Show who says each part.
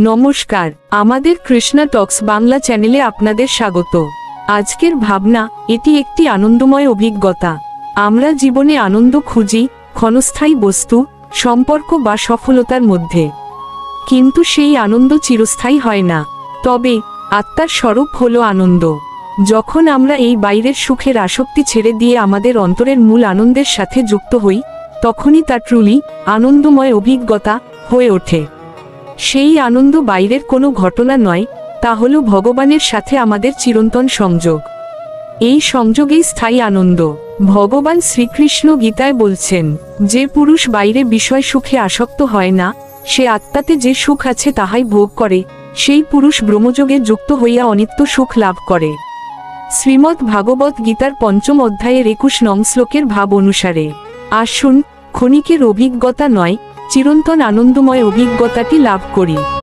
Speaker 1: নমস্কার, আমাদের কৃষ্ণা টক্স বাংলা চ্যানেলে আপনাদের স্বাগত। আজকের ভাবনা, এটি একটি আনন্দময় অভিজ্ঞতা। আমরা জীবনে আনন্দ খুঁজি ক্ষণস্থায়ী বস্তু, সম্পর্ক বা সফলতার মধ্যে, কিন্তু সেই আনন্দ চিরস্থায়ী হয় না। তবে আত্মার স্বরূপ হলো আনন্দ। যখন আমরা এই বাইরের সুখের আসক্তি ছেড়ে দিয়ে আমাদের অন্তরের মূল আনন্দের সাথে যুক্ত হই, তখনই তা ট্রুলি আনন্দময় অভিজ্ঞতা হয়ে ওঠে। সেই আনন্দ বাইরের কোনো ঘটনা নয়, তা হলো ভগবানের সাথে আমাদের চিরন্তন সংযোগ। এই সংযোগেই স্থায়ী আনন্দ। ভগবান শ্রীকৃষ্ণ গীতায় বলছেন, যে পুরুষ বাইরে বিষয় সুখে আসক্ত হয় না, সে আত্মাতে যে সুখ আছে তাহাই ভোগ করে, সেই পুরুষ ব্রহ্মযোগে যুক্ত হইয়া অনিত্য সুখ লাভ করে। শ্রীমদ্ ভাগবত গীতার ৫ম অধ্যায়ের ২১ নং শ্লোকের ভাব অনুসারে, আসুন ক্ষণিকের অভিজ্ঞতা নয়, চিরন্তন আনন্দময় অভিজ্ঞতাটি লাভ করি।